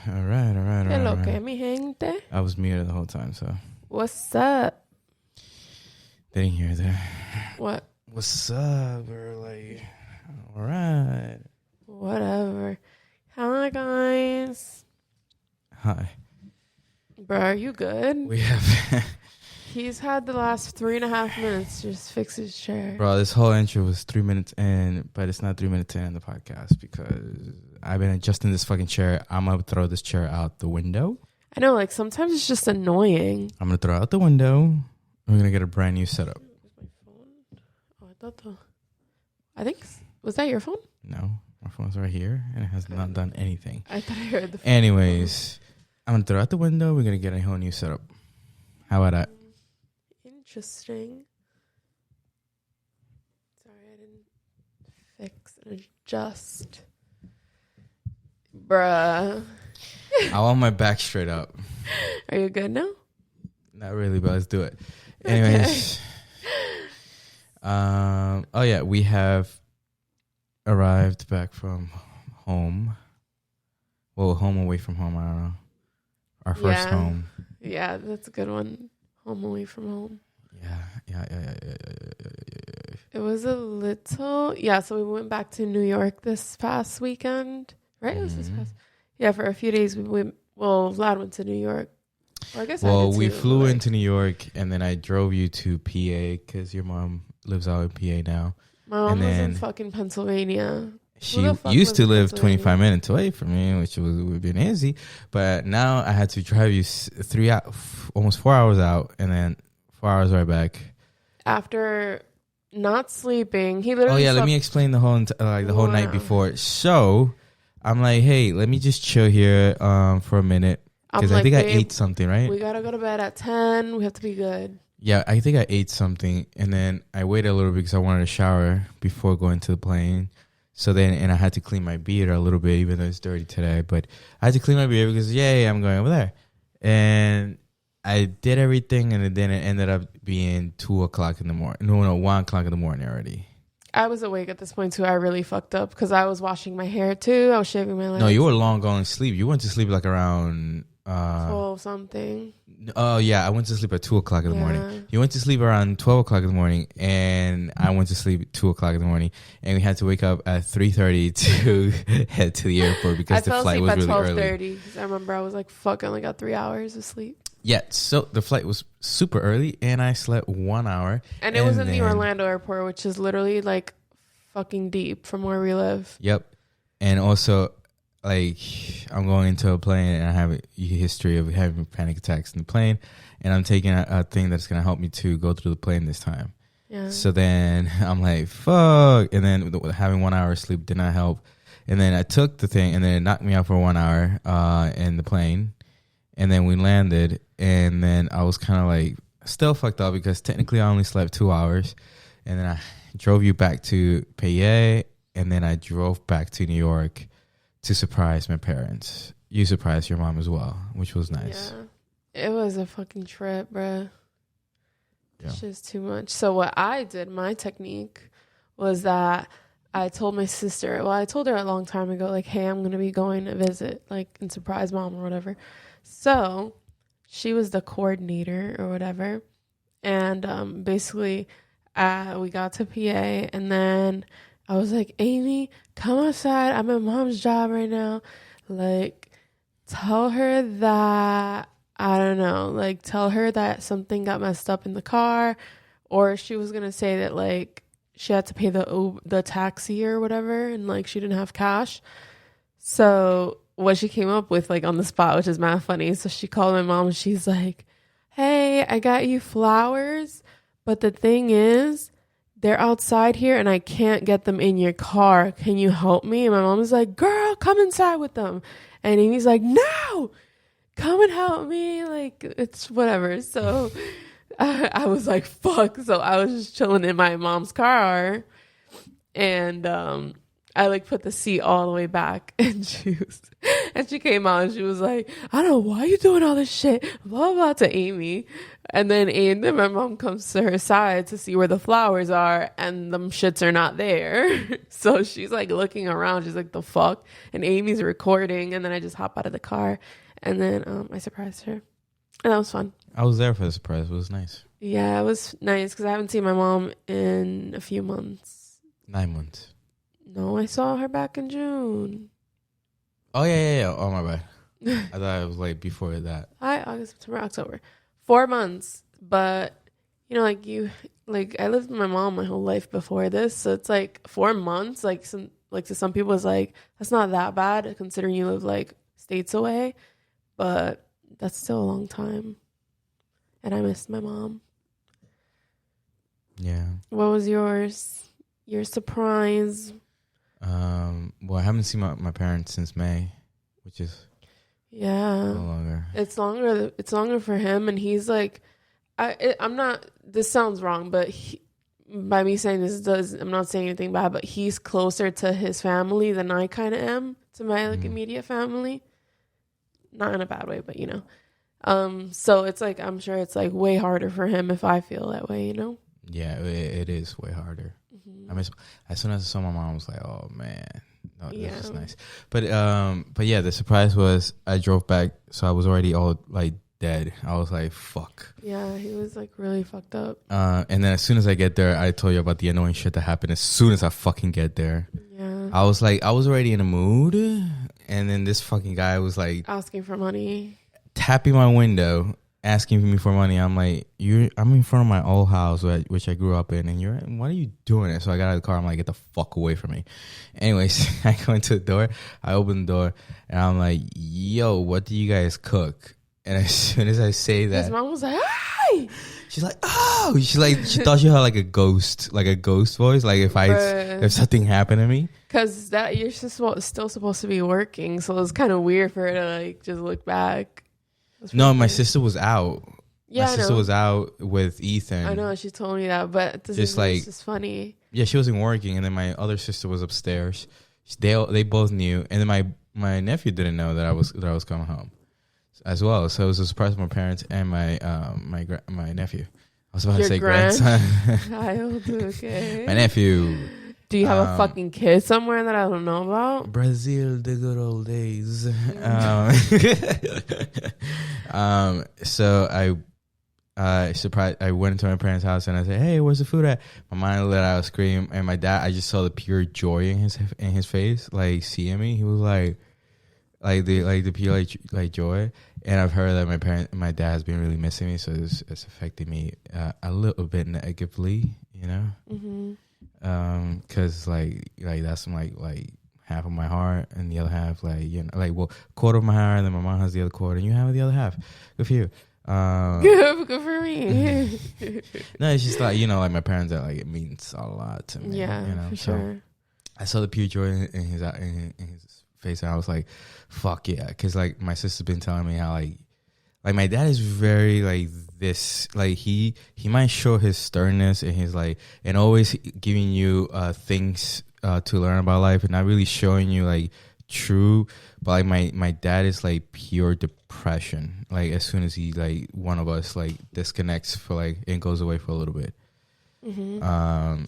Hello, que mi gente. I was muted the whole time, so. What's up? They didn't hear that. What? What's up? We're like, all right. Whatever. Hi, guys. Hi. Bro, are you good? We have... He's had the last 3.5 minutes to just fix his chair. Bro, this whole intro was 3 minutes in, but it's not 3 minutes in the podcast because I've been adjusting this fucking chair. I'm going to throw this chair out the window. I know, like, sometimes it's just annoying. I'm going to throw it out the window. We're going to get a brand new setup. My phone? Oh, I thought I think... Was that your phone? No, my phone's right here, and it has not done anything. I thought I heard the phone. Anyways, I'm going to throw it out the window. We're going to get a whole new setup. How about that? Interesting. Sorry, I didn't fix and adjust. Bruh. I want my back straight up. Are you good now? Not really, but let's do it. Anyways. Oh, yeah. We have arrived back from home. Well, home away from home. I don't know. Our first home. Yeah, that's a good one. Home away from home. Yeah. It was a little... Yeah, so we went back to New York this past weekend. Right? It was this past... Yeah, for a few days we went... Well, Vlad went to New York. Or I guess we flew into New York, and then I drove you to PA because your mom lives out in PA now. My mom was in fucking Pennsylvania. She used to live 25 minutes away from me, which would be easy. But now I had to drive you almost 4 hours out, and then 4 hours right back. After not sleeping, he literally. Oh yeah, let me explain the whole whole night before. So I'm like, hey, let me just chill here for a minute because I think I ate something, right? We gotta go to bed at 10. We have to be good. Yeah, I think I ate something, and then I waited a little bit because I wanted to shower before going to the plane. So then, and I had to clean my beard a little bit, even though it's dirty today. But I had to clean my beard because, yay, I'm going over there. And I did everything, and then it ended up being 2 o'clock in the morning. No, 1 o'clock in the morning already. I was awake at this point, too. I really fucked up because I was washing my hair, too. I was shaving my legs. No, you were long going to sleep. You went to sleep like around... 12 something. Oh, yeah. I went to sleep at 2 o'clock in the morning. You went to sleep around 12 o'clock in the morning, and I went to sleep at 2 o'clock in the morning, and we had to wake up at 3:30 to head to the airport because the flight was really early. I fell asleep at 12:30 because I remember I was like, fuck, I only got 3 hours of sleep. Yeah, so the flight was super early, and I slept 1 hour. And it was in the Orlando airport, which is literally like fucking deep from where we live. Yep. And also... like, I'm going into a plane and I have a history of having panic attacks in the plane, and I'm taking a thing that's going to help me to go through the plane this time. Yeah. So then I'm like, fuck. And then having 1 hour sleep did not help. And then I took the thing, and then it knocked me out for 1 hour in the plane. And then we landed, and then I was kind of like still fucked up because technically I only slept 2 hours. And then I drove you back to PA, and then I drove back to New York to surprise my parents. You surprised your mom as well, which was nice. Yeah. It was a fucking trip, bruh. It's just too much. So what I did, my technique, was that I told my sister, well, I told her a long time ago, like, hey, I'm going to be going to visit, like, and surprise mom or whatever. So she was the coordinator or whatever. And basically, we got to PA, and then... I was like, Amy, come outside. I'm at mom's job right now. Like, tell her that, I don't know, like, tell her that something got messed up in the car. Or she was going to say that, like, she had to pay the taxi or whatever, and, like, she didn't have cash. So what she came up with, like, on the spot, which is mad funny. So she called my mom, and she's like, hey, I got you flowers. But the thing is, they're outside here and I can't get them in your car. Can you help me? And my mom was like, girl, come inside with them. And Amy's like, no, come and help me. Like, it's whatever. So I was like, fuck. So I was just chilling in my mom's car. And I like put the seat all the way back, and she came out and she was like, I don't know why you doing all this shit, blah blah, to Amy. And then my mom comes to her side to see where the flowers are, and them shits are not there. So she's like looking around, she's like, the fuck? And Amy's recording, and then I just hop out of the car, and then I surprised her, and that was fun. I was there for the surprise. It was nice. Yeah, it was nice because I haven't seen my mom in a few months. 9 months. No, I saw her back in June. Oh, yeah. Oh, my bad. I thought it was like before that. August, September, October. 4 months. But, you know, I lived with my mom my whole life before this. So it's like 4 months. To some people, it's like, that's not that bad considering you live like states away. But that's still a long time. And I missed my mom. Yeah. What was yours? Your surprise? Well, I haven't seen my parents since May, which is no longer. It's longer for him, and he's like, I'm not. This sounds wrong, but by me saying this, I'm not saying anything bad, but he's closer to his family than I kind of am to my like immediate family. Not in a bad way, but you know. So it's like I'm sure it's like way harder for him if I feel that way, you know. Yeah, it is way harder. I mean, as soon as I saw my mom, I was like, "Oh man, no, this is nice." But yeah, the surprise was I drove back, so I was already all like dead. I was like, "Fuck." Yeah, he was like really fucked up. And then as soon as I get there, I told you about the annoying shit that happened. As soon as I fucking get there, yeah, I was already in a mood, and then this fucking guy was like asking for money, tapping my window, asking me for money. I'm like, I'm in front of my old house, which I grew up in, and what are you doing it? So I got out of the car. I'm like, get the fuck away from me. Anyways, I go into the door. I open the door, and I'm like, yo, what do you guys cook? And as soon as I say that, his mom was like, hi. She's like, oh, she thought she had like a ghost voice. Like if something happened to me. Because that you're still supposed to be working, so it's kind of weird for her to like just look back. No, my sister was out. Yeah, my sister was out with Ethan. I know, she told me that, but it's just funny. Yeah, she wasn't working, and then my other sister was upstairs. They both knew, and then my nephew didn't know that I was coming home as well. So it was a surprise for my parents and my nephew. I was about to say grandson. Child, okay. My nephew. Do you have a fucking kid somewhere that I don't know about? Brazil, the good old days. So I went into my parents' house and I said, "Hey, where's the food at?" My mom let out a scream, and my dad, I just saw the pure joy in his face, like seeing me. He was like the pure like joy. And I've heard that my dad has been really missing me, so it's affecting me a little bit negatively, you know. Mm-hmm. Cause like that's like half of my heart, and the other half quarter of my heart, and then my mom has the other quarter, and you have the other half. Good for you. Good for me. No, it's just like, you know, like my parents are like, it means a lot to me. Yeah, you know? for sure. I saw the pure joy in his face, and I was like, fuck yeah. Cause like my sister's been telling me how like my dad is very like this, like he might show his sternness and his like, and always giving you things to learn about life, and not really showing you like true. But like my dad is like pure depression. Like as soon as he like one of us like disconnects for like and goes away for a little bit. Mm-hmm.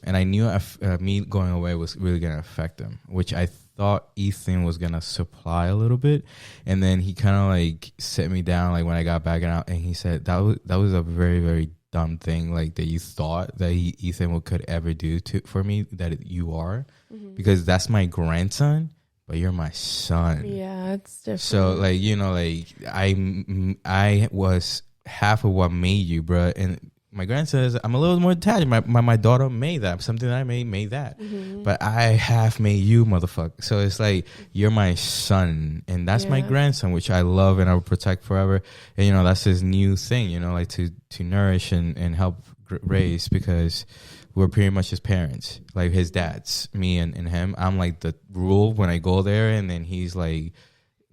And I knew me going away was really gonna affect him, which I thought Ethan was gonna supply a little bit, and then he kind of like set me down like when I got back and he said that was a very, very dumb thing like that you thought that Ethan could ever do for me, that you are, because that's my grandson, but you're my son. Yeah, it's different. So like, you know, like I was half of what made you, bro, and my grandson is, I'm a little more attached. My daughter made that. Something that I made that. Mm-hmm. But I half made you, motherfucker. So it's like, you're my son, and that's my grandson, which I love and I will protect forever. And, you know, that's his new thing, you know, like to nourish and help raise, because we're pretty much his parents. Like his dads, me and him. I'm like the rule when I go there, and then he's like,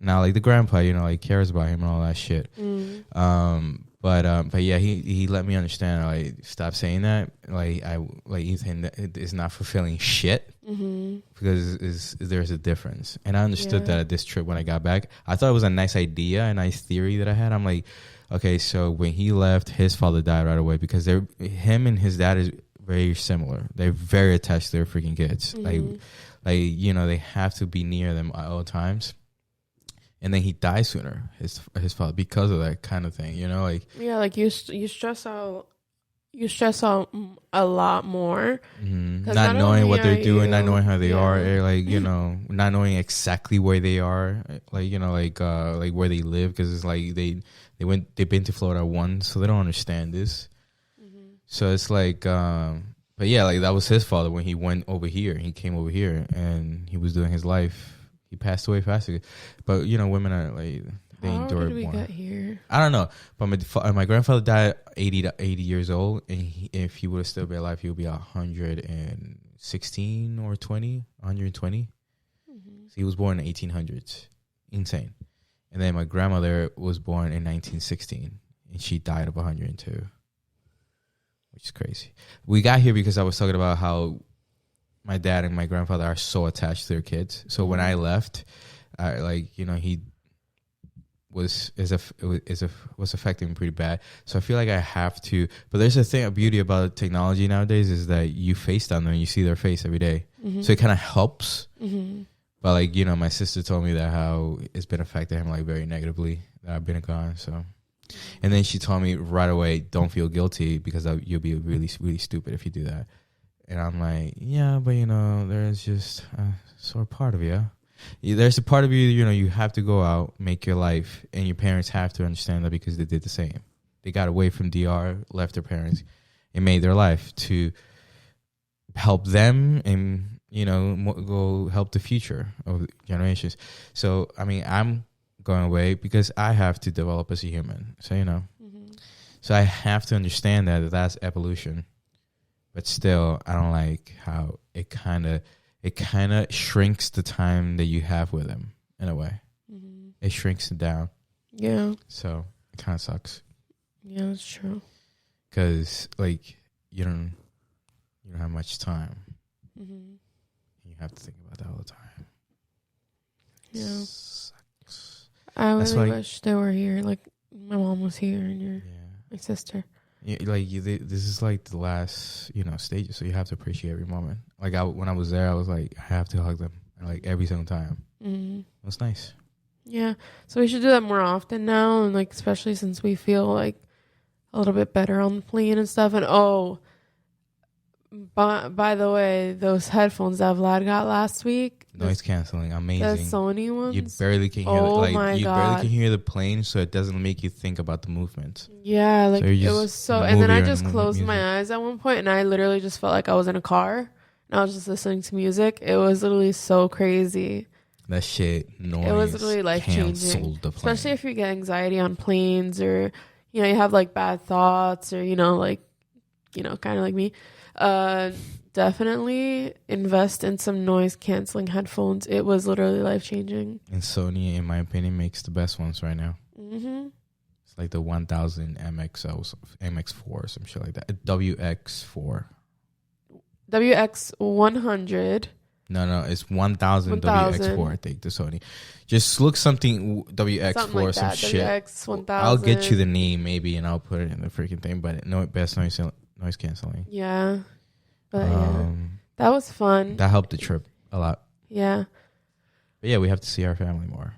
now like the grandpa, you know, like cares about him and all that shit. But yeah, he let me understand. Like, stop saying that. Like, Ethan, that it's not fulfilling shit. Because there's a difference. And I understood that at this trip when I got back. I thought it was a nice idea, a nice theory that I had. I'm like, okay, so when he left, his father died right away because him and his dad is very similar. They're very attached to their freaking kids. Like they have to be near them at all times. And then he dies sooner, his father, because of that kind of thing, like like you stress out a lot more, not knowing what they're doing, not knowing how they are, like not knowing exactly where they are, like like where they live, because it's like they've been to Florida once, so they don't understand this. So it's like, but yeah, like that was his father when he went over here. He came over here and he was doing his life. He passed away faster, but women are like they endure it more. How did we get here? I don't know, but my grandfather died 80 years old, and if he would have still been alive, he would be 116 or 120. So he was born in 1800s, insane. And then my grandmother was born in 1916, and she died of 102, which is crazy. We got here because I was talking about how my dad and my grandfather are so attached to their kids. So when I left, he was affecting me pretty bad. So I feel like I have to. But there's a beauty about technology nowadays is that you FaceTime them and you see their face every day. So it kind of helps. But like my sister told me that how it's been affecting him like very negatively that I've been gone. So, and then she told me right away, don't feel guilty because you'll be really really stupid if you do that. And I'm like, yeah, but there's just a sort of part of you. There's a part of you, you have to go out, make your life, and your parents have to understand that because they did the same. They got away from DR, left their parents, and made their life to help them and, go help the future of generations. So, I mean, I'm going away because I have to develop as a human. So, so I have to understand that that's evolution. But still, I don't like how it kind of shrinks the time that you have with them in a way. It shrinks it down. Yeah. So it kind of sucks. Yeah, that's true. Because like you don't have much time. You have to think about that all the time. Yeah. Sucks. I really wish they were here. Like my mom was here and my sister. Yeah, this is like the last, stages. So you have to appreciate every moment. Like when I was there, I was like, I have to hug them, like every single time. It was nice. Yeah, so we should do that more often now, and like especially since we feel like a little bit better on the plane and stuff. And by the way, those headphones that Vlad got last week, noise canceling, amazing. The Sony ones, you barely can hear. Barely can hear the plane, so it doesn't make you think about the movement. Yeah, like so it was so. And then I just closed my eyes at one point, and I literally just felt like I was in a car, and I was just listening to music. It was literally so crazy. That shit noise. It was literally life changing, especially if you get anxiety on planes, or you have like bad thoughts, or kind of like me. Definitely invest in some noise canceling headphones. It was literally life changing. And Sony, in my opinion, makes the best ones right now. It's like the 1000 MX4 or some shit like that. WX4. WX100. No, it's 1000 WX4. I think the Sony. Just look something WX4 like some shit. WX1000. I'll get you the name maybe, and I'll put it in the freaking thing. But no, best noise canceling. Yeah, but that was fun. That helped the trip a lot. Yeah, but yeah, we have to see our family more.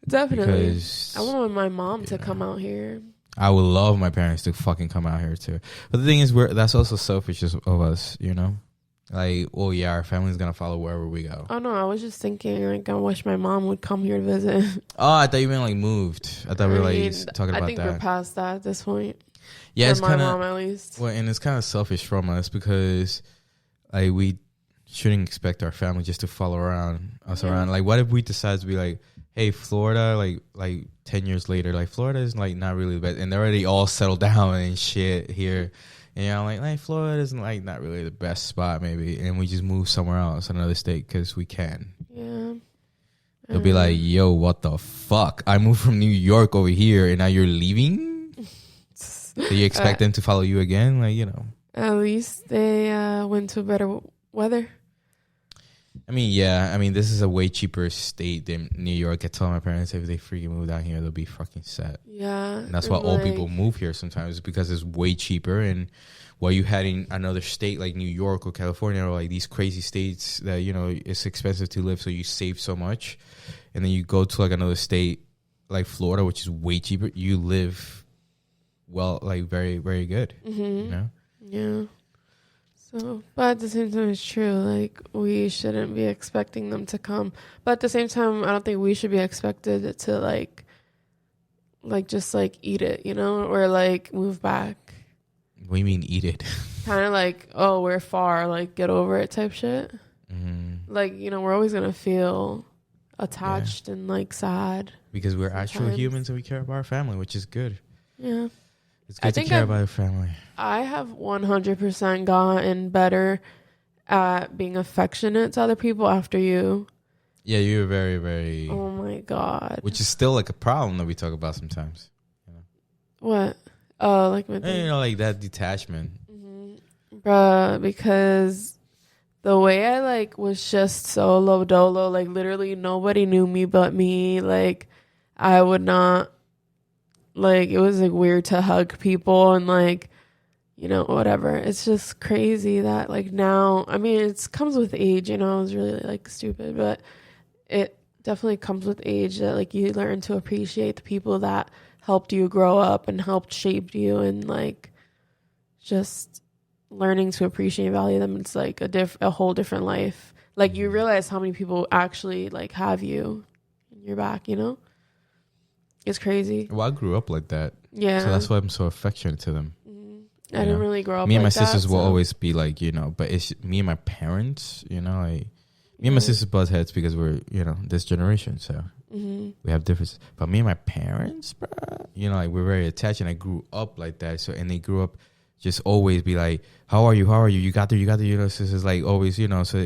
Definitely. Because, I want my mom to come out here. I would love my parents to fucking come out here too. But the thing is, that's also selfish of us, Like, oh yeah, our family's gonna follow wherever we go. Oh no, I was just thinking, like, I wish my mom would come here to visit. Oh, I thought you meant like moved. I thought we were like talking about that. I think we're past that at this point. Yeah, it's kind of mom at least. Well, and it's kind of selfish from us because, like, we shouldn't expect our family just to follow us around. Like, what if we decide to be like, hey, Florida, like 10 years later, like Florida is like not really the best, and they're already all settled down and shit here. And like Florida isn't like not really the best spot maybe, and we just move somewhere else, another state, because we can. Yeah, They'll be like, yo, what the fuck? I moved from New York over here and now you're leaving? Do you expect them to follow you again? Like, you know. At least they went to better weather. I mean, yeah. I mean, this is a way cheaper state than New York. I tell my parents if they freaking move down here, they'll be fucking set. Yeah. And that's why old people move here sometimes, because it's way cheaper. And while you had in another state like New York or California or like these crazy states that, you know, it's expensive to live, so you save so much. And then you go to like another state like Florida, which is way cheaper. You live well, like very, very good, you know? Yeah. So, but at the same time, it's true. Like, we shouldn't be expecting them to come. But at the same time, I don't think we should be expected to like just like eat it, you know, or like move back. What do you mean eat it? Kind of like, oh, we're far, like get over it type shit. Like, you know, we're always gonna feel attached and like sad because we're actual humans and we care about our family, which is good. Yeah. It's good to care about your family. I have 100% gotten better at being affectionate to other people after you. Yeah, you're very, very... Oh, my God. Which is still like a problem that we talk about sometimes. You know? What? Oh, like my thing. You know, like that detachment. Bruh, because the way I like was just so low dolo. Like literally nobody knew me but me. Like I would not... Like, it was, like, weird to hug people and, like, you know, whatever. It's just crazy that, like, now... I mean, it comes with age, you know. I was really, like, stupid. But it definitely comes with age that, like, you learn to appreciate the people that helped you grow up and helped shape you. And, like, just learning to appreciate and value them. It's, like, a whole different life. Like, you realize how many people actually, like, have you in your back, you know? It's crazy. Well, I grew up like that. Yeah. So that's why I'm so affectionate to them. I didn't really grow up me and like my that, sisters will always be like, you know, but it's me and my parents, you know, me and my sisters butt heads because we're, you know, this generation. So we have differences. But me and my parents, bro, you know, like we're very attached, and I grew up like that. So, and they grew up just always be like, how are you? How are you? You got there, you know, so it's like always, you know, so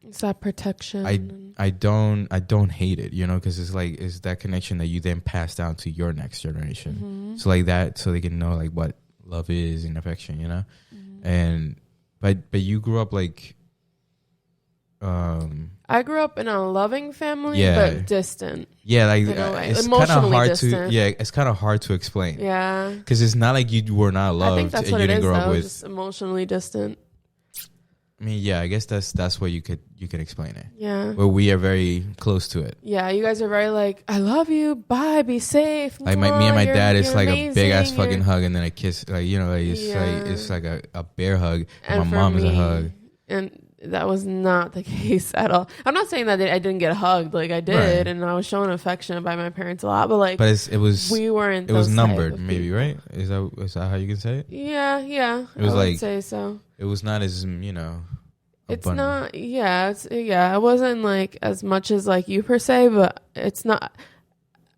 it's that protection. I don't hate it, you know, because it's that connection that you then pass down to your next generation. So like that, so they can know like what love is and affection, you know. And but you grew up like I grew up in a loving family, but distant. Yeah, like it's kind of hard distant. it's kind of hard to explain. Yeah, because it's not like you were not loved. I think that's and what you it didn't is. Grow up with. Just emotionally distant. I mean, yeah, I guess that's where you can explain it. Yeah. Where we are very close to it. Yeah, you guys are very like, I love you, bye, be safe. Like me and my dad, it's like amazing, a big ass fucking hug and then a kiss. Like, you know, like it's like a bear hug. And my mom is a hug. And that was not the case at all. I'm not saying that I didn't get hugged. Like I did, and I was shown affection by my parents a lot. But like, it was we weren't. It was numbered, maybe, right? Is that how you can say it? Yeah. It was I would say so. It was not as, you know. It's not. Yeah. It wasn't like as much as like you per se, but it's not.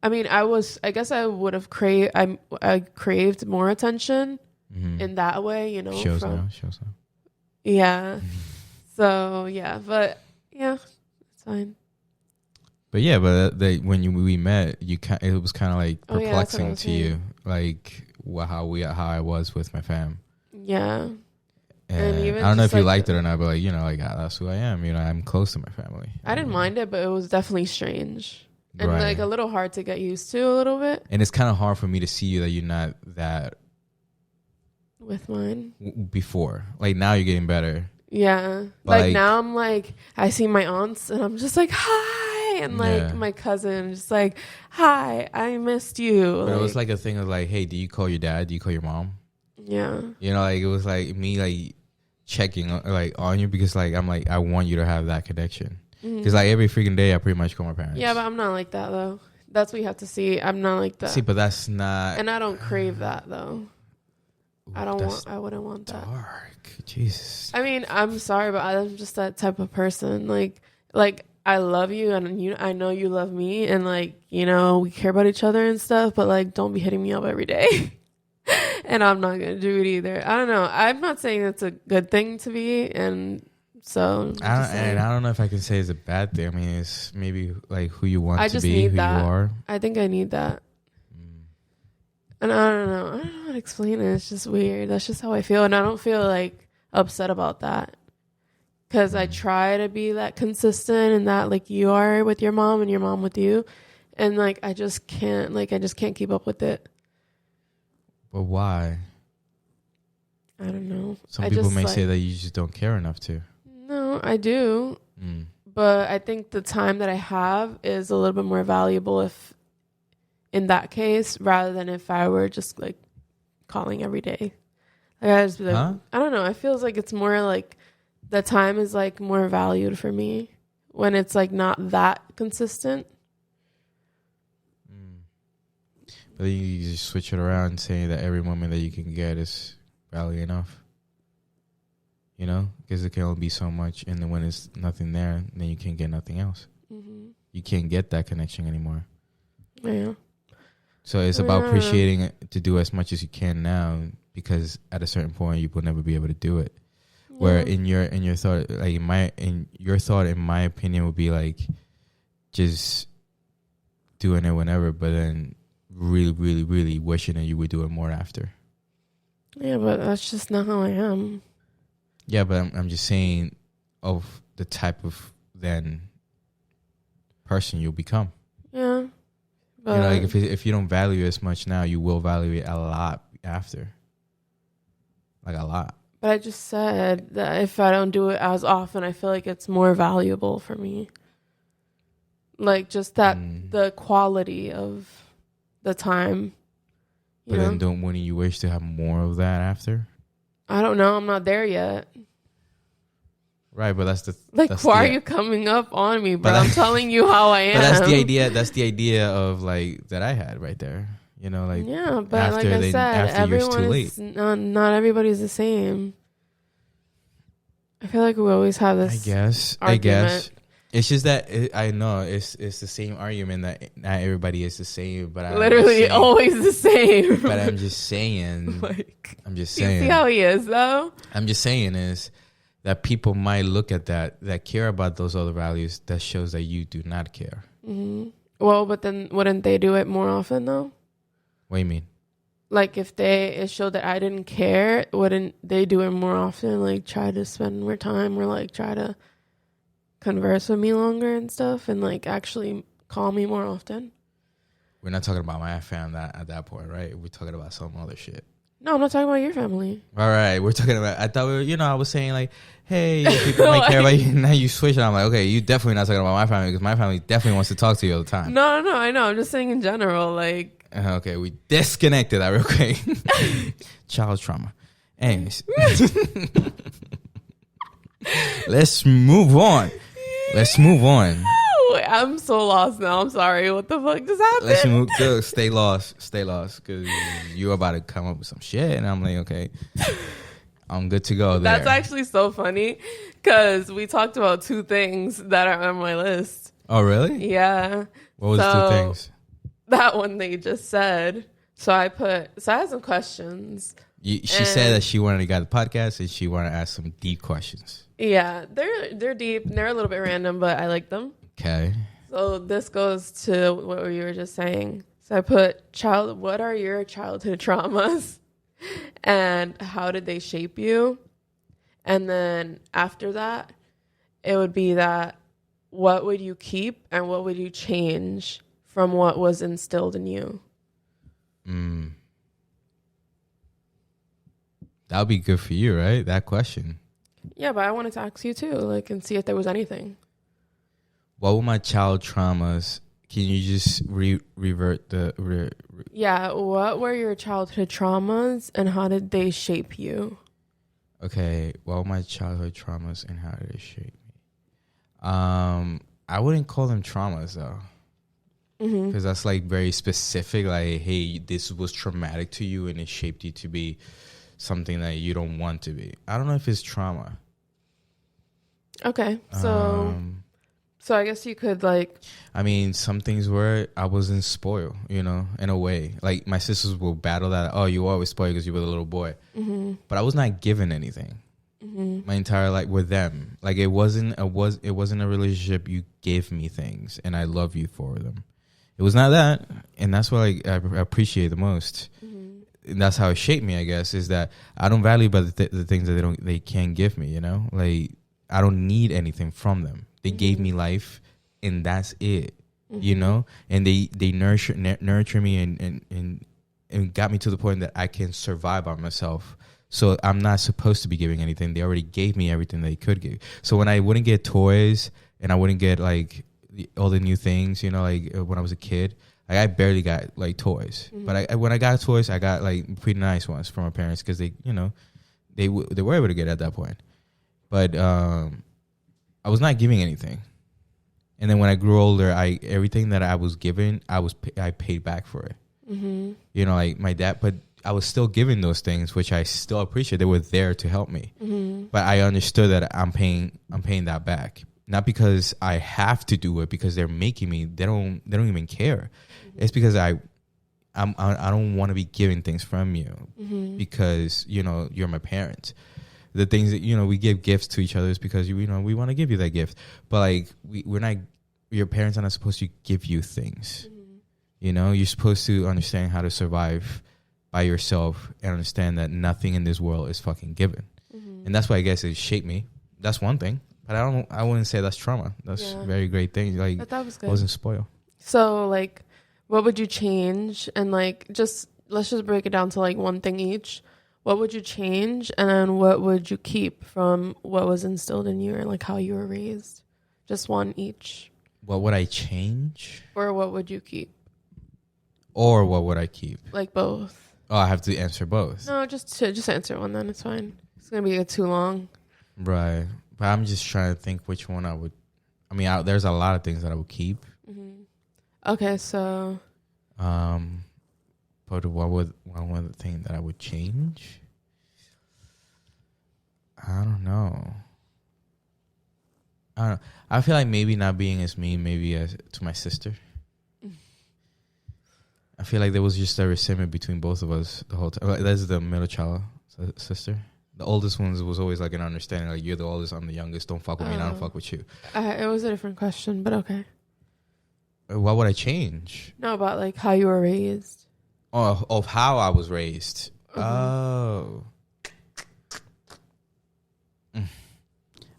I mean, I guess I would have craved. I craved more attention in that way. You know. Shows now. Yeah. So yeah, but yeah, it's fine. But yeah, when we met, it was kind of like perplexing to you, like how I was with my fam. Yeah. And even I don't know if you liked it or not, but like, you know, like that's who I am. You know, I'm close to my family. I didn't mind it, but it was definitely strange and like a little hard to get used to a little bit. And it's kind of hard for me to see you that you're not that with mine before. Like now you're getting better. Yeah. Like now I'm like, I see my aunts and I'm just like, hi. And like my cousin just like, hi, I missed you. But it was like a thing of like, hey, do you call your dad? Do you call your mom? Yeah. You know, like it was like me like checking like on you because like I'm like, I want you to have that connection. Because like every freaking day I pretty much call my parents. Yeah, but I'm not like that though. That's what you have to see. I'm not like that. See, but that's not. And I don't crave that though. I wouldn't want that. Dark. Jesus. I mean, I'm sorry, but I'm just that type of person. Like I love you and I know you love me and like, you know, we care about each other and stuff, but like don't be hitting me up every day. And I'm not going to do it either. I don't know. I'm not saying it's a good thing to be and So I don't know if I can say it's a bad thing. I mean, it's maybe like who you want to be, who that. you are. I think I need that. And I don't know how to explain it. It's just weird. That's just how I feel. And I don't feel like upset about that. Because I try to be that consistent and that like you are with your mom and your mom with you. And like I just can't keep up with it. But why? I don't know. Some people may say that you just don't care enough to. No, I do. But I think the time that I have is a little bit more valuable if in that case rather than if I were just like calling every day. Like I just be like, I don't know. It feels like it's more like the time is like more valued for me when it's like not that consistent. But then you just switch it around saying that every moment that you can get is value enough. You know? Because it can only be so much. And then when it's nothing there, then you can't get nothing else. You can't get that connection anymore. Yeah. So it's about appreciating it to do as much as you can now, because at a certain point you will never be able to do it. Yeah. Where in your thought, like in my opinion, would be like just doing it whenever, but then really, really, really wishing that you would do it more after. Yeah, but that's just not how I am. Yeah, but I'm just saying of the type of then person you'll become. Yeah. But you know, like if you don't value it as much now, you will value it a lot after. Like a lot. But I just said that if I don't do it as often, I feel like it's more valuable for me. Like just that the quality of the time. But then wouldn't you wish to have more of that after? I don't know. I'm not there yet. Right, but that's why are you coming up on me, bro? I'm telling you how I am. But that's the idea. That's the idea of like that I had right there. You know, like yeah, but like I said, everyone is not everybody's the same. I feel like we always have this. I guess it's just that I know it's the same argument that not everybody is the same, but literally always the same. But I'm just saying, I'm just saying. You see how he is, though. I'm just saying is that people might look at that care about those other values. That shows that you do not care. Mm-hmm. Well, but then wouldn't they do it more often, though? What do you mean? Like if it showed that I didn't care, wouldn't they do it more often? Like try to spend more time or like try to converse with me longer and stuff and like actually call me more often? We're not talking about my family at that point, right? We're talking about some other shit. No, I'm not talking about your family. All right, we're talking about. I thought I was saying like, hey, people might care about you. Now you switch, and I'm like, okay, you definitely not talking about my family because my family definitely wants to talk to you all the time. No, I know. I'm just saying in general, like. Okay, we disconnected that real quick. Child trauma. Anyways, let's move on. I'm so lost now. I'm sorry. What the fuck just happened? Let's move. Stay lost, because you're about to come up with some shit, and I'm like, okay, I'm good to go. That's actually so funny because we talked about two things that are on my list. Oh, really? Yeah. What was the two things? That one that you just said. So I had some questions. She said that she wanted to get the podcast and she wanted to ask some deep questions. Yeah, they're deep. They're a little bit random, but I like them. Okay. So this goes to what you were just saying. So I put what are your childhood traumas and how did they shape you? And then after that, it would be that what would you keep and what would you change from what was instilled in you? That would be good for you, right? That question. Yeah, but I wanted to ask you too, like, and see if there was anything. What were my child traumas? Can you just revert the... Yeah, what were your childhood traumas and how did they shape you? Okay, what were my childhood traumas and how did they shape me? I wouldn't call them traumas, though. Because that's, like, very specific. Like, hey, this was traumatic to you and it shaped you to be something that you don't want to be. I don't know if it's trauma. Okay, so I guess you could like. I mean, some things were I wasn't spoiled, in a way. Like my sisters will battle that. Oh, you were always spoiled because you were the little boy. But I was not given anything. my entire life with them. Like it wasn't a relationship. You gave me things and I love you for them. It was not that, and that's what I appreciate the most. And that's how it shaped me, I guess, is that I don't value about the things that they can't give me, you know? Like I don't need anything from them. They gave me life and that's it. You know? And they nurture me and got me to the point that I can survive by myself. So I'm not supposed to be giving anything. They already gave me everything they could give. So when I wouldn't get toys and I wouldn't get like all the new things, you know, like when I was a kid, like I barely got like toys. But when I got toys, I got like pretty nice ones from my parents because they, you know, they were able to get at that point. But I was not giving anything. And then when I grew older, everything that I was given, I paid back for it. You know, like my dad, but I was still giving those things, which I still appreciate. They were there to help me. But I understood that I'm paying that back. Not because I have to do it, because they're making me. They don't even care. It's because I don't want to be giving things from you because, you know, you're my parents. The things that, you know, we give gifts to each other is because, you know, we want to give you that gift. But like we're not, your parents are not supposed to give you things. You know, you're supposed to understand how to survive by yourself and understand that nothing in this world is fucking given. And that's why I guess it shaped me. That's one thing. But I wouldn't say that's trauma. That's a very great thing. Like, but that was good. I wasn't spoiled. So, like, what would you change? And, like, let's just break it down to, like, one thing each. What would you change? And then what would you keep from what was instilled in you or, like, how you were raised? Just one each. What would I change? Or what would you keep? Or what would I keep? Like, both. Oh, I have to answer both. No, just answer one then. It's fine. It's going to be too long. Right. But I'm just trying to think which one I would. I mean, there's a lot of things that I would keep. Okay, so. But what would one other thing that I would change? I don't know. I feel like maybe not being as mean, maybe as to my sister. I feel like there was just a resentment between both of us the whole time. Like, that's the middle child sister. The oldest ones was always like an understanding, like you're the oldest, I'm the youngest. Don't fuck with me, and I don't fuck with you. It was a different question, but okay. What would I change? No, about like how you were raised. Oh, of how I was raised. Oh.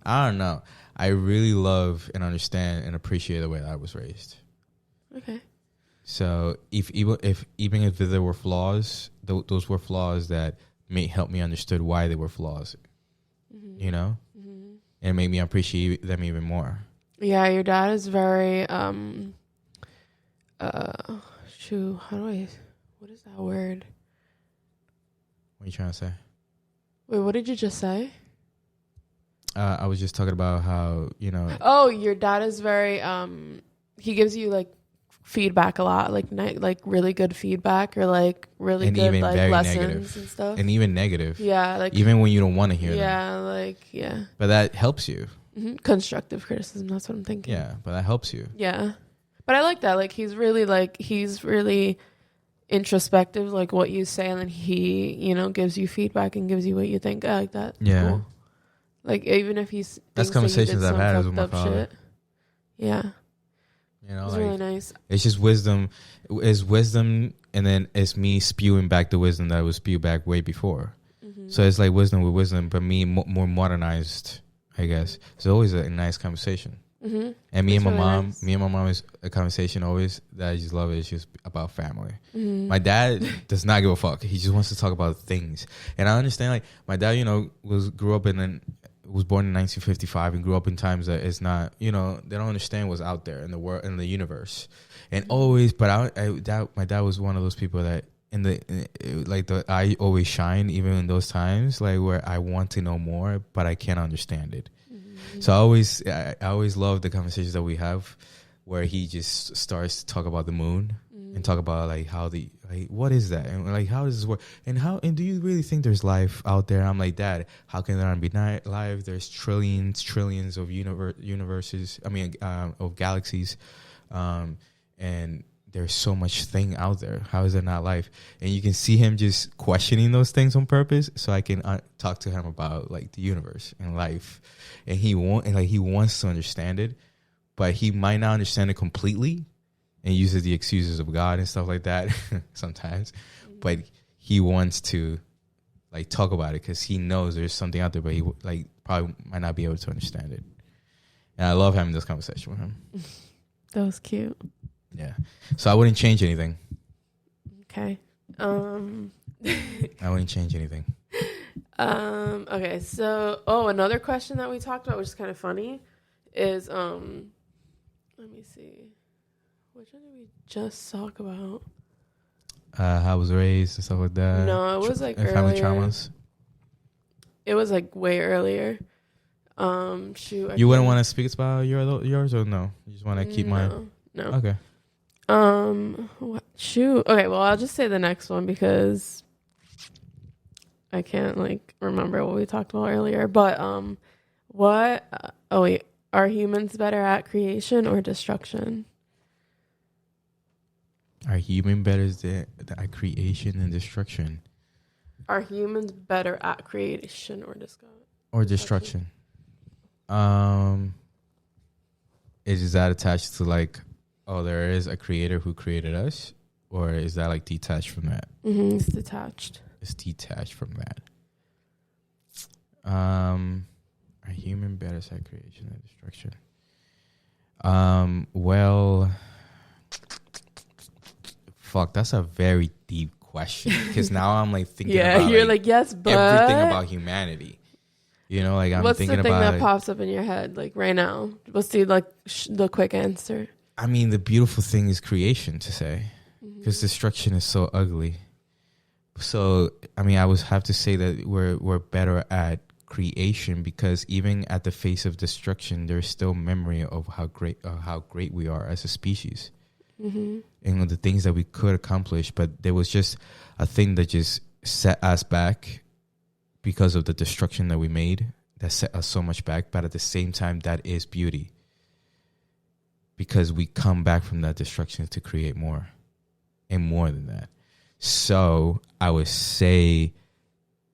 I don't know. I really love and understand and appreciate the way that I was raised. Okay. So even if there were flaws, those were flaws that may help me understood why they were flaws. You know? And it made me appreciate them even more. Yeah, your dad is very what is that word? What are you trying to say? Wait, what did you just say? I was just talking about how, you know. Oh, your dad is very he gives you like feedback a lot, like really good feedback, or like really and good like lessons negative. And stuff, and even negative. Yeah, like even when you don't want to hear them. Yeah, like yeah. But that helps you. Constructive criticism. That's what I'm thinking. Yeah, but that helps you. Yeah, but I like that. Like he's really introspective, like what you say, and then he, you know, gives you feedback and gives you what you think. I like that. Yeah. Cool. Like even if he's that's conversations I've had with my father. Shit. Yeah. You know, it's like, really nice. It's just wisdom. It's wisdom, and then it's me spewing back the wisdom that I was spewed back way before. So it's like wisdom with wisdom, but me more modernized, I guess. It's always a nice conversation. And me and my mom is a conversation always that I just love. It's just about family. My dad does not give a fuck. He just wants to talk about things, and I understand. Like my dad, you know, was born in 1955 and grew up in times that it's not, you know, they don't understand what's out there in the world, in the universe, and always. But my dad was one of those people that I always shine even in those times, like where I want to know more, but I can't understand it. So I always love the conversations that we have where he just starts to talk about the moon and talk about like how what is that, and like how does this work, and do you really think there's life out there? I'm like, Dad, how can there not be life? There's trillions of universes. I mean, of galaxies, and there's so much thing out there. How is it not life? And you can see him just questioning those things on purpose, so I can talk to him about like the universe and life. And he wants to understand it, but he might not understand it completely, and uses the excuses of God and stuff like that sometimes. But he wants to like talk about it because he knows there's something out there, but he like probably might not be able to understand it. And I love having this conversation with him. That was cute. Yeah. So I wouldn't change anything. Okay. I wouldn't change anything. Okay. So, another question that we talked about, which is kind of funny, is let me see. Which one did we just talk about? How I was raised and stuff like that. No, it was like family earlier. traumas. It was like way earlier. Shoot. You wouldn't want to speak about yours or no? You just want to keep mine? No. Okay. Shoot. Okay, well, I'll just say the next one because I can't like remember what we talked about earlier. But are humans better at creation or destruction? Are humans better at creation and destruction? Are humans better at creation or destruction? Or destruction? Is that attached to like, there is a creator who created us, or is that like detached from that? It's detached. It's detached from that. Are human better at creation and destruction? Well, fuck, that's a very deep question because now I'm like thinking. About, you're like yes, but everything about humanity. You know, like I'm thinking about. What's the thing that pops up in your head, like right now? What's the the quick answer? I mean, the beautiful thing is creation to say, because destruction is so ugly. So, I mean, I would have to say that we're better at creation because even at the face of destruction, there's still memory of how great we are as a species, and the things that we could accomplish. But there was just a thing that just set us back because of the destruction that we made that set us so much back. But at the same time, that is beauty. Because we come back from that destruction to create more and more than that. So I would say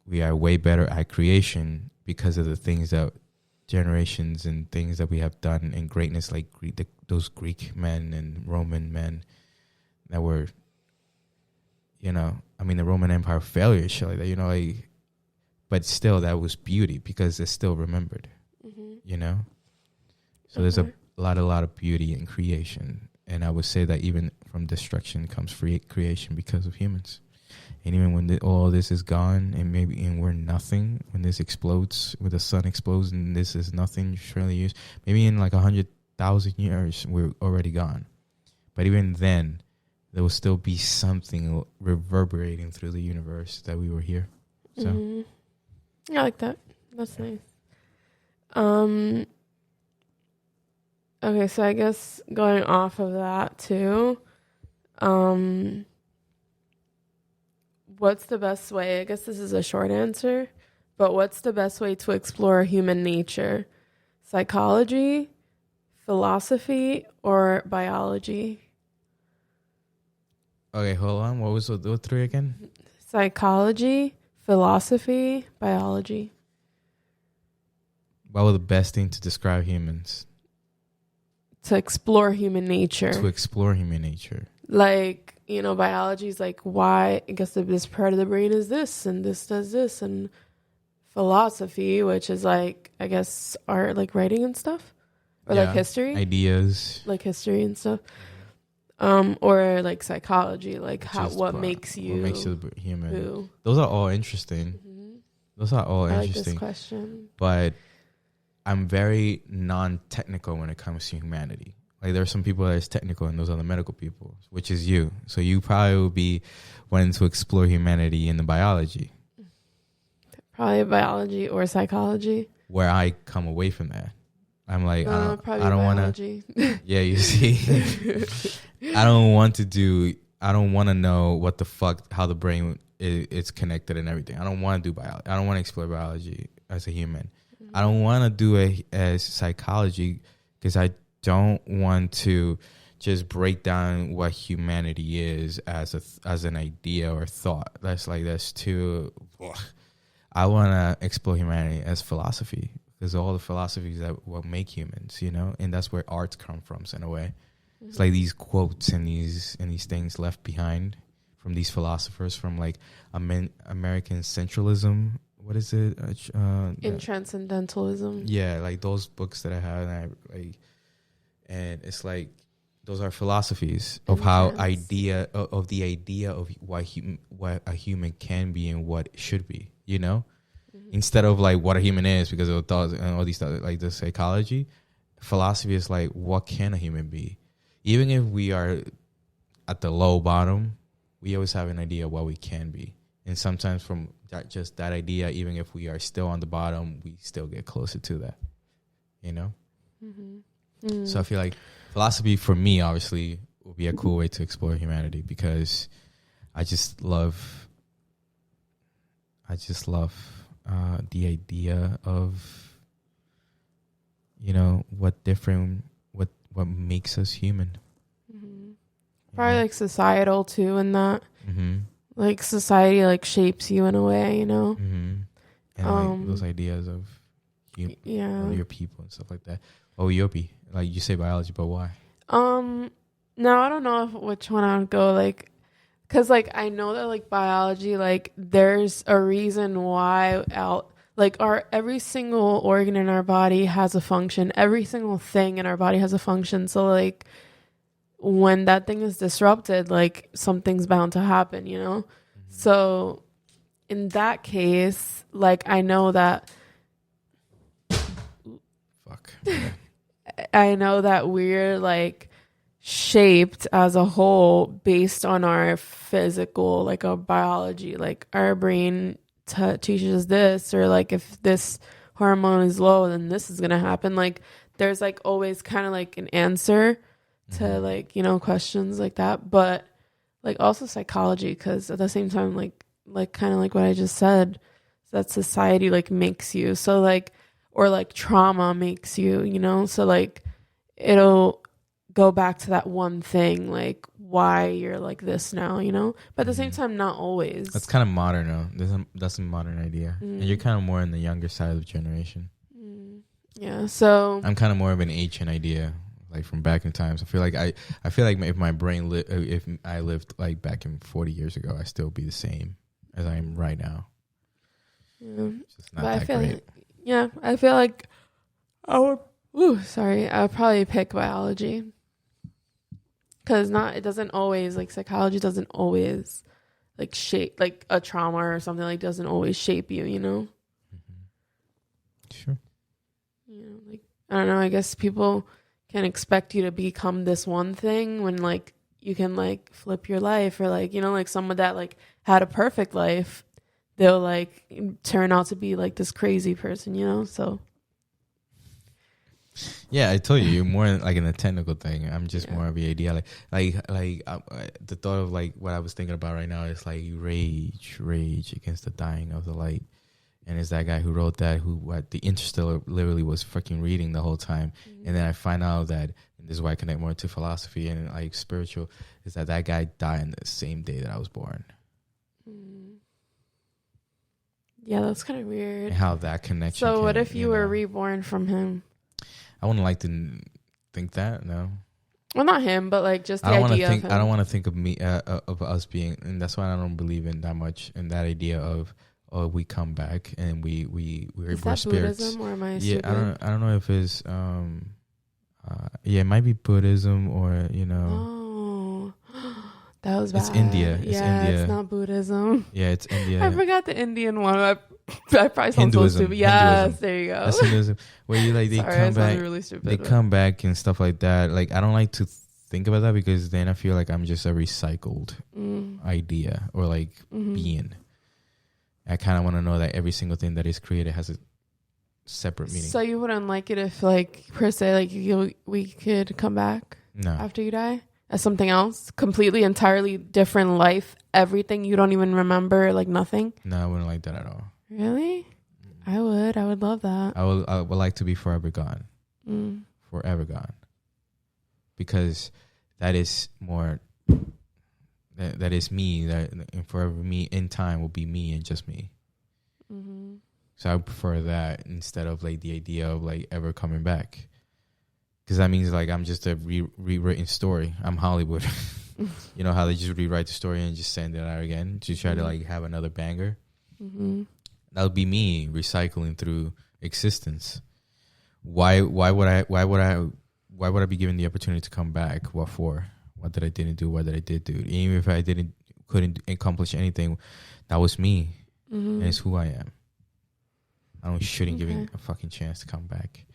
we are way better at creation because of the things that generations and things that we have done in greatness, like those Greek men and Roman men that were, the Roman Empire failure, shit like that, but still that was beauty because it's still remembered, So there's a lot of beauty in creation. And I would say that even from destruction comes creation because of humans. And even when all this is gone and we're nothing, when this explodes, when the sun explodes and this is nothing, trillion years, maybe in like 100,000 years, we're already gone. But even then, there will still be something reverberating through the universe that we were here. So, I like that. That's nice. Okay, so I guess going off of that too, what's the best way? I guess this is a short answer, but what's the best way to explore human nature? Psychology, philosophy, or biology? Okay, hold on. What was the three again? Psychology, philosophy, biology. What was the best thing to describe humans? To explore human nature. Like, biology is like why, I guess this part of the brain is this and this does this. And philosophy, which is like, I guess, art, like writing and stuff. Or like history. Ideas. Like history and stuff. Or like psychology, like what makes you human. Who. Those are all interesting. I like this question. But I'm very non-technical when it comes to humanity. Like there are some people that is technical and those are the medical people, which is you. So you probably will be wanting to explore humanity in the biology. Probably biology or psychology. Where I come away from that. I'm like, I don't want to. Yeah, you see. I don't want to know what the fuck, how the brain is connected and everything. I don't want to do biology. I don't want to explore biology as a human. I don't want to do it as psychology because I don't want to just break down what humanity is as an idea or thought. That's too. Ugh. I want to explore humanity as philosophy, because all the philosophies that what make humans, you know, and that's where arts come from. So in a way, it's like these quotes and these things left behind from these philosophers from like American centralism. What is it? In transcendentalism. Yeah, like those books that I have, and it's like those are philosophies of how the idea of what a human can be and what it should be. You know, instead of like what a human is, because of thoughts and all these stuff, like the psychology, philosophy is like what can a human be? Even if we are at the low bottom, we always have an idea of what we can be, and sometimes from that idea, even if we are still on the bottom, we still get closer to that. You know. So I feel like philosophy for me, obviously, would be a cool way to explore humanity, because I just love the idea of, you know, what makes us human. Probably like societal too, and that like society like shapes you in a way, you know. And like those ideas of your people and stuff like that. What would yours be? Like you say biology, but why? No, I don't know which one I would go, like, because like I know that like biology, like there's a reason why every single organ in our body has a function. Every single thing in our body has a function. So like when that thing is disrupted, like something's bound to happen, you know? So in that case, like I know that I know that we're like shaped as a whole based on our physical, like our biology, like our brain teaches us this, or like if this hormone is low, then this is going to happen. Like there's like always kind of like an answer to like, you know, questions like that. But like also psychology, because at the same time, like kind of like what I just said, that society like makes you. So like, or like trauma makes you, you know, so like it'll go back to that one thing, like why you're like this now, you know, but at the same time, not always. That's kind of modern though. That's a modern idea. And you're kind of more in the younger side of the generation. Yeah. So I'm kind of more of an ancient idea, like from back in times. I feel like if my brain if I lived like back in 40 years ago, I'd still be the same as I am right now. Yeah. It's just not that great. I feel like I would probably pick biology, because it doesn't always, like psychology doesn't always like shape, like a trauma or something like doesn't always shape you, you know. Sure. You know, like I don't know, I guess people can expect you to become this one thing when like you can like flip your life, or like, you know, like someone that like had a perfect life, they'll like turn out to be like this crazy person, you know. So yeah, I told you're more like in the technical thing. I'm just more of the idea, the thought of like what I was thinking about right now is like rage against the dying of the light. And it's that guy who wrote that, the Interstellar literally was freaking reading the whole time. And then I find out that, and this is why I connect more to philosophy and like spiritual, is that guy died on the same day that I was born. Yeah, that's kind of weird. And how that connection. So what if you were reborn from him? I wouldn't like to think that, no. Well, not him, but like just the idea of him. I don't want to think of me of us being, and that's why I don't believe in that much in that idea of we come back and we're spirits. Buddhism, or am I stupid? I don't know if it's it might be Buddhism, or you know. Oh, that was bad. It's India. It's not Buddhism. Yeah, it's India. I forgot the Indian one. I probably sound so stupid. Yes, Hinduism. there you go. That's Hinduism. Where you like come back. Really stupid, they come back and stuff like that. Like I don't like to think about that, because then I feel like I'm just a recycled idea or like being. I kind of want to know that every single thing that is created has a separate meaning. So you wouldn't like it if, like, per se, like we could come back after you die as something else, completely, entirely different life, everything you don't even remember, like nothing? No, I wouldn't like that at all. Really? I would love that. I would like to be forever gone. Forever gone. Because that is more. That is me. That and forever me in time will be me and just me. Mm-hmm. So I prefer that instead of like the idea of like ever coming back, because that means like I'm just a rewritten story. I'm Hollywood. You know how they just rewrite the story and just send it out again to try to like have another banger. Mm-hmm. That would be me recycling through existence. Why would I be given the opportunity to come back? What for? What did I didn't do? What did I did do? Even if I couldn't accomplish anything, that was me. Mm-hmm. And it's who I am. Shouldn't give it a fucking chance to come back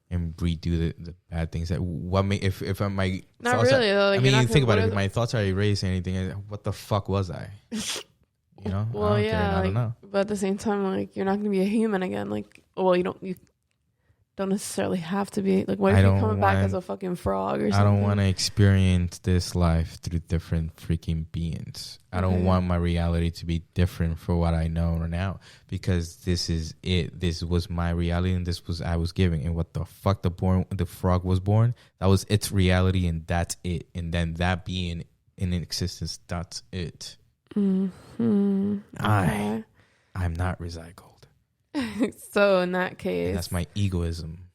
and redo the bad things. That if I'm my not thoughts really. Are, Like, I mean, think about it. If my thoughts are erased, anything. What the fuck was I? You know. Well, I don't know. But at the same time, like, you're not gonna be a human again. Like, well, you don't necessarily have to be. Like, what if you're coming back as a fucking frog or something? I don't want to experience this life through different freaking beings. I don't want my reality to be different for what I know now, because this is it. This was my reality, and this was I was giving. And what the fuck the frog was born, that was its reality, and that's it. And then that being in existence, that's it. Mm-hmm. Okay. I'm not recycled. So in that case, and that's my egoism.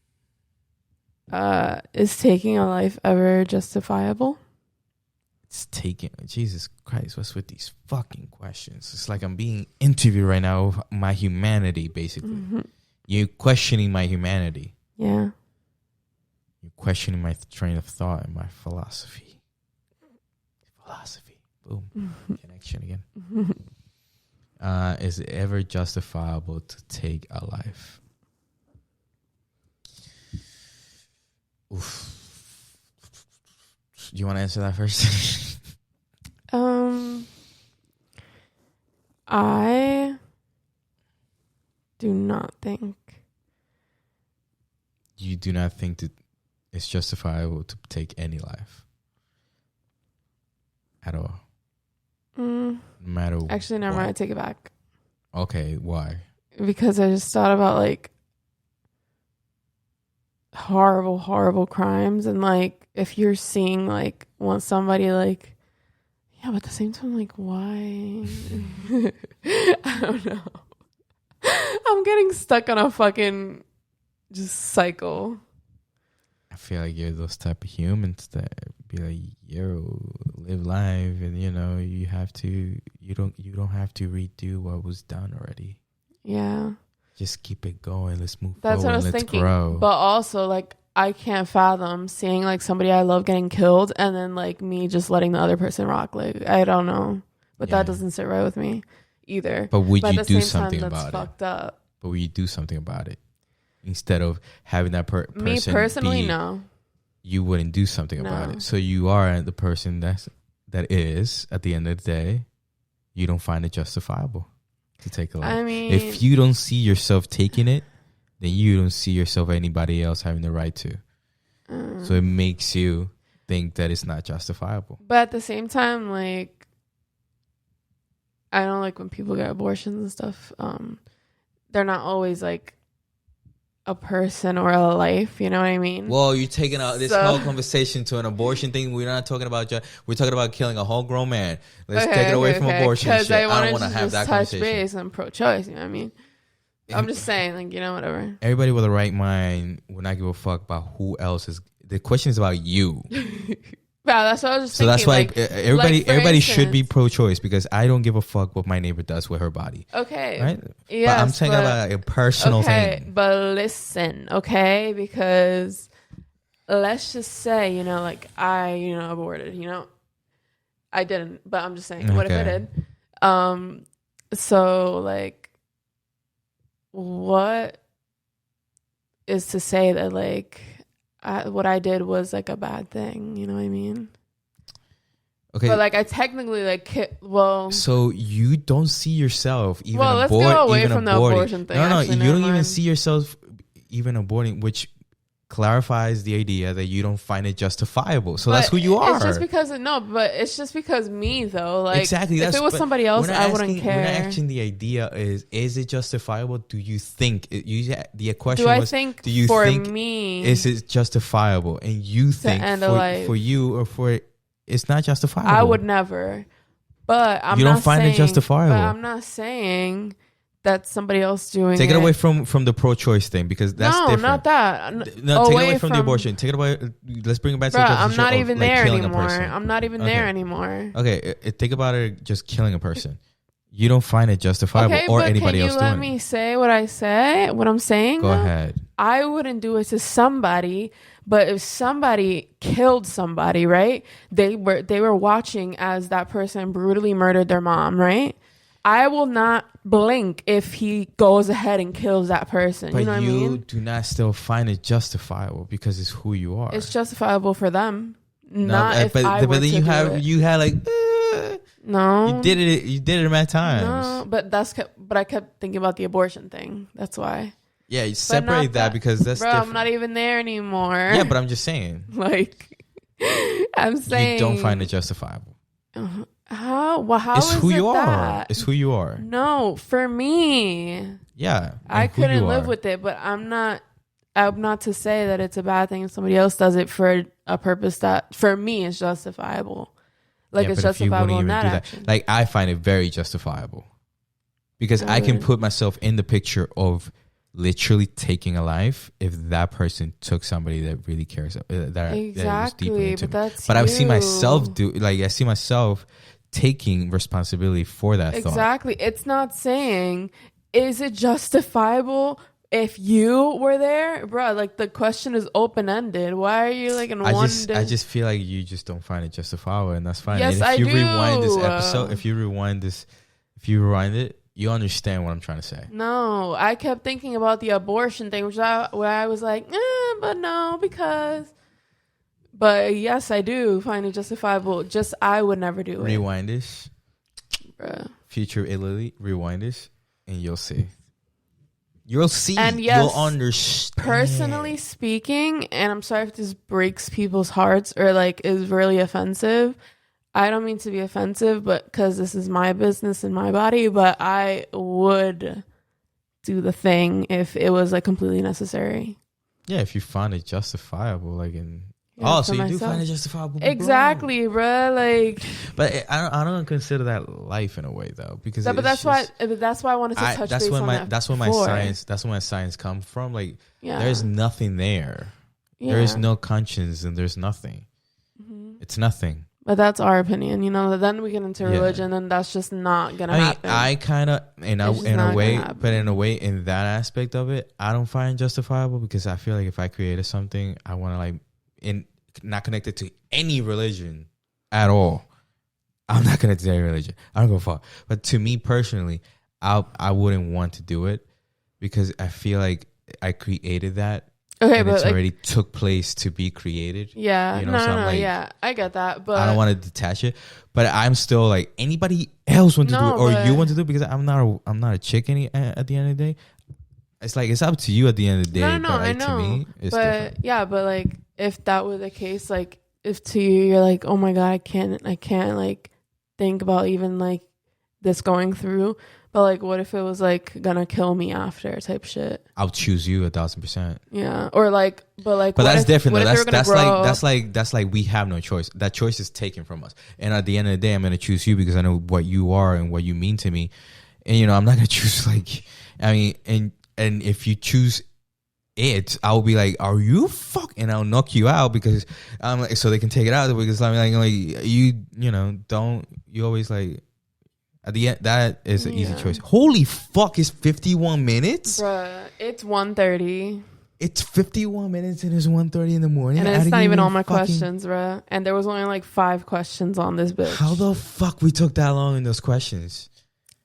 Is taking a life ever justifiable? It's taking. Jesus Christ, what's with these fucking questions? It's like I'm being interviewed right now of my humanity, basically. Mm-hmm. You're questioning my humanity. Yeah. You're questioning my train of thought and my philosophy. Boom. Mm-hmm. Connection again. Mm-hmm. Is it ever justifiable to take a life? Oof. Do you want to answer that first? I do not think. You do not think that it's justifiable to take any life at all? No matter. Actually, never mind. I take it back. Okay, why? Because I just thought about like horrible crimes, and like if you're seeing like somebody like, yeah, but at the same time, like, why? I don't know. I'm getting stuck on a fucking just cycle. I feel like you're those type of humans that be like, yo, live life, and you know you don't have to redo what was done already. Yeah. Just keep it going. Let's move forward. That's what I was thinking. Grow. But also, like, I can't fathom seeing like somebody I love getting killed and then like me just letting the other person rock. Like, I don't know, but that doesn't sit right with me either. But would you do something about it? Fucked up. But would you do something about it instead of having that person? Me personally, no. You wouldn't do something about it. So you are the person that is at the end of the day. You don't find it justifiable to take a life. I mean, if you don't see yourself taking it, then you don't see yourself or anybody else having the right to. So it makes you think that it's not justifiable. But at the same time, like, I don't like when people get abortions and stuff. They're not always like a person or a life, you know what I mean? Well, you're taking this whole conversation to an abortion thing. We're not talking about we're talking about killing a whole grown man. Let's take it away from abortion shit. I don't want to have that conversation. Touch base and pro-choice, you know what I mean? I'm just saying, like, you know, whatever. Everybody with a right mind would not give a fuck about who else is. The question is about you. Wow, that's what I was just thinking. So that's why everybody should be pro-choice, because I don't give a fuck what my neighbor does with her body. Okay. Right? Yeah. But I'm saying about a personal thing. But listen, okay? Because let's just say, you know, like I, aborted, I didn't, but I'm just saying, what if I did? So like, what is to say that like what I did was like a bad thing? You know what I mean? Okay. But like I technically like So you don't see yourself even let's go away from the abortion thing. No, you don't even see yourself even aborting, which clarifies the idea that you don't find it justifiable. So that's who you are. It's just because it's just because me though. Like exactly. If it was somebody else, I wouldn't care. We're not asking the idea is it justifiable? Do you think the question do was? Think do you for think me is it justifiable? And you think for you or for it's not justifiable. I would never. But you don't find it justifiable. But I'm not saying that somebody else doing Take it away from the pro-choice thing because that's different. No, not that. No, take it away from the abortion. Take it away. Let's bring it back to the I'm not even there anymore. I'm not even there anymore. Okay, think about it. Just killing a person. You don't find it justifiable or anybody else doing it. Can you let me say what I say? What I'm saying? Go ahead. I wouldn't do it to somebody, but if somebody killed somebody, right? They were watching as that person brutally murdered their mom, right? I will not blink if he goes ahead and kills that person. But you know what I mean? You do not still find it justifiable because it's who you are. It's justifiable for them. Not if but, I but were then to you had like no. You did it many times. No, but I kept thinking about the abortion thing. That's why. Yeah, you separate that because that's different. I'm not even there anymore. Yeah, but I'm just saying. Like I'm saying you don't find it justifiable. How? Well, how it's is who it you that? are. It's who you are. No, for me. Yeah. I couldn't live with it, but I'm not to say that it's a bad thing if somebody else does it for a purpose that for me is justifiable. Like it's justifiable in that action. Like I find it very justifiable. Because I can put myself in the picture of literally taking a life if that person took somebody that really cares that was deeply into me. But I see myself I see myself taking responsibility for that thought. Exactly. It's not saying is it justifiable if you were there, bro? Like the question is open ended. Why are you like in one? I just feel like you just don't find it justifiable, and that's fine. Yes, and if you do. Rewind this episode, if you rewind it, you understand what I'm trying to say. No, I kept thinking about the abortion thing, where I was like, but no, because. But yes, I do find it justifiable. Just I would never do it. Rewind this, bruh. Future Lilly, rewind this, and you'll see. You'll see. And yes, you'll understand. Personally speaking, and I'm sorry if this breaks people's hearts or like is really offensive. I don't mean to be offensive, but because this is my business and my body, but I would do the thing if it was like completely necessary. Yeah, if you find it justifiable, like in. Yeah, so you do find it justifiable. Exactly, bro. Like, but I don't consider that life in a way though, because that's why I wanted to touch base on that. That's when my science comes from. Like, there's nothing there. Yeah. There is no conscience, and there's nothing. Mm-hmm. It's nothing. But that's our opinion, you know. Then we get into religion, and that's just not gonna happen. I kind of, in a way, in that aspect of it, I don't find it justifiable because I feel like if I created something, I want to like. Not connected to any religion at all. I'm not connected to any religion. I don't give a fuck. But to me personally, I wouldn't want to do it because I feel like I created that. Okay, and but it's already took place to be created. Yeah, you know, yeah, I get that, but I don't want to detach it. But I'm still like anybody else want to do it, or you want to do it because I'm not a chick at the end of the day. It's like it's up to you at the end of the day. No, but like, I know. To me, it's but different. Yeah, but like if that were the case, like if to you you're like, oh my god, I can't like think about even like this going through. But like, what if it was like gonna kill me after type shit? I'll choose you 1,000%. Yeah, or like, but that's different. Though. That's like we have no choice. That choice is taken from us. And at the end of the day, I'm gonna choose you because I know what you are and what you mean to me. And you know, I'm not gonna choose like, I mean, and if you choose it, I'll be like, are you fuck? And I'll knock you out because I'm like, so they can take it out because I'm like you know, don't you always like. At the end, that is an easy choice. Holy fuck, it's 51 minutes? Bruh, it's 1:30. It's 51 minutes and it's 1:30 in the morning. And it's not even all my questions, bruh. And there was only like 5 questions on this bitch. How the fuck we took that long in those questions?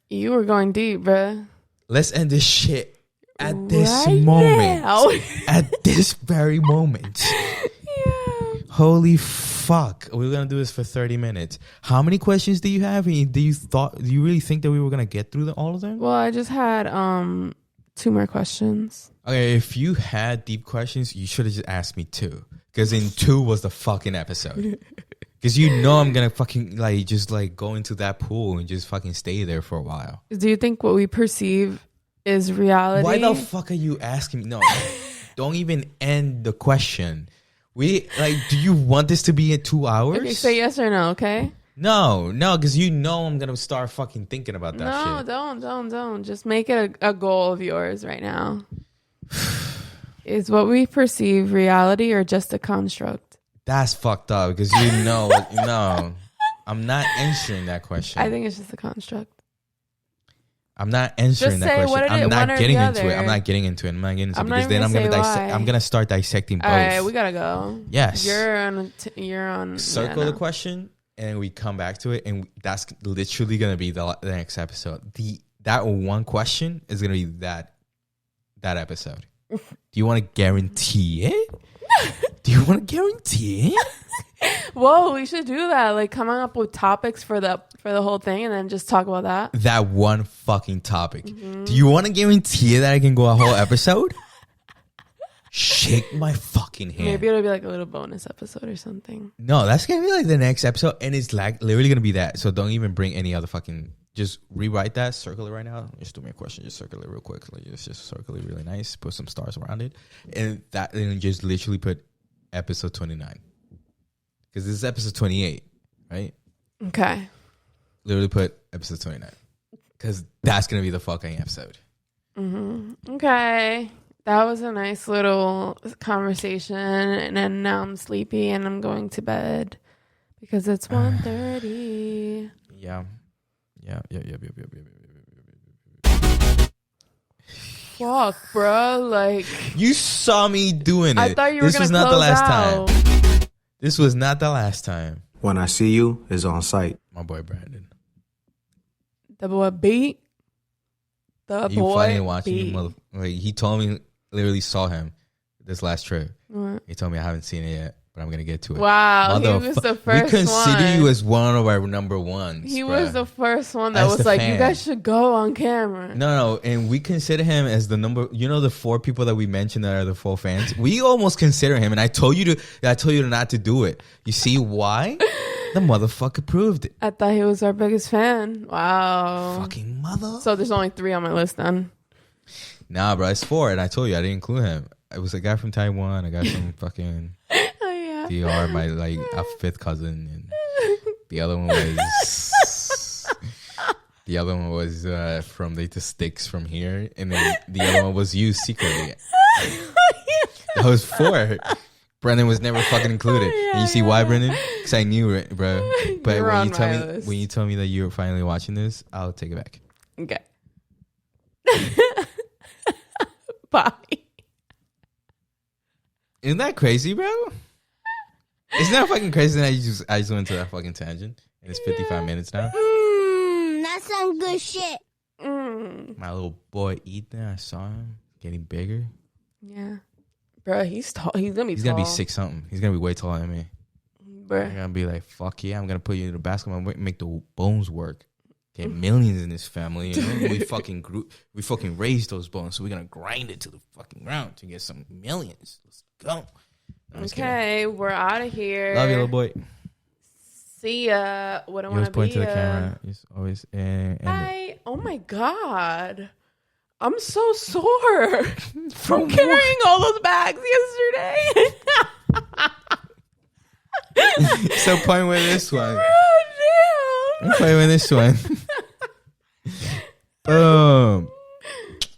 You were going deep, bruh. Let's end this shit at this moment. Now. At this very moment. Yeah. Holy fuck, we're gonna do this for 30 minutes. How many questions do you have? Do you really think that we were gonna get through all of them? Well, I just had 2 more questions. Okay, if you had deep questions, you should have just asked me 2. Because in 2 was the fucking episode. Because you know I'm going to fucking just go into that pool and just fucking stay there for a while. Do you think what we perceive is reality? Why the fuck are you asking me? No, don't even end the question. Do you want this to be in 2 hours? Okay, say yes or no, okay? No, because you know I'm going to start fucking thinking about that shit. No, don't. Just make it a goal of yours right now. Is what we perceive reality or just a construct? That's fucked up because you know, no. I'm not answering that question. I think it's just a construct. I'm not answering that question. I'm not getting into it. I'm not getting into it because then I'm gonna start dissecting both. All right, we gotta go. Yes, you're on. Circle the question, and we come back to it, and that's literally gonna be the next episode. That one question is gonna be that episode. Do you want to guarantee it? Do you want to guarantee it? Whoa, we should do that. Like, coming up with topics for the whole thing, and then just talk about that. That one fucking topic. Mm-hmm. Do you want to guarantee that I can go a whole episode? Shake my fucking hand. Maybe it'll be like a little bonus episode or something. No, that's gonna be like the next episode, and it's like literally gonna be that. So don't even bring any other fucking. Just rewrite that, circle it right now. Just do me a question, just circle it real quick. Just circle it really nice, put some stars around it, and just literally put episode 29. Because this is episode 28, right? Okay. Literally put episode 29. Because that's going to be the fucking episode. Mm-hmm. Okay. That was a nice little conversation. And then now I'm sleepy and I'm going to bed. Because it's 1:30. Yeah. Fuck, bro. Like, you saw me doing it. I thought you were going to close not the last out. time. This was not the last time. When I see you is on site. My boy Brandon. The boy beat. You finally watching him. He told me, literally saw him this last trip. What? He told me I haven't seen it yet, but I'm gonna get to it. Wow, he was the first one. We consider you as one of our number ones. He was the first one that was like, you guys should go on camera. No, and we consider him as the number. You know, the 4 people that we mentioned that are the full fans. We almost consider him, and I told you not to do it. You see why? The motherfucker proved it. I thought he was our biggest fan. Wow. Fucking mother. So there's only 3 on my list then. Nah, bro, it's 4, and I told you I didn't include him. It was a guy from Taiwan, a guy from fucking DR, my a 5th cousin, and the other one was from the sticks from here, and then the other one was you secretly. That was 4. Brendan was never fucking included. And you see why, Brendan? Because I knew it, bro. But when you tell me that you're finally watching this, I'll take it back. Okay. Bye. Isn't that crazy, bro? Isn't that fucking crazy that I just went to that fucking tangent? And it's 55 minutes now. That's some good shit. My little boy Ethan, I saw him getting bigger. Yeah. Bro, he's tall. He's gonna be He's gonna be 6 something. He's gonna be way taller than me. Bro. I'm gonna be like, fuck yeah, I'm gonna put you in the basketball and make the bones work. Get millions in this family. You know? we fucking raised those bones, so we're gonna grind it to the fucking ground to get some millions. Let's go. Okay, we're out of here. Love you, little boy. See ya. What I want to be. Point to the camera. It's always Bye. Oh my god, I'm so sore from carrying all those bags yesterday. So point with this one. Oh, damn. I'm playing with this one. Oh.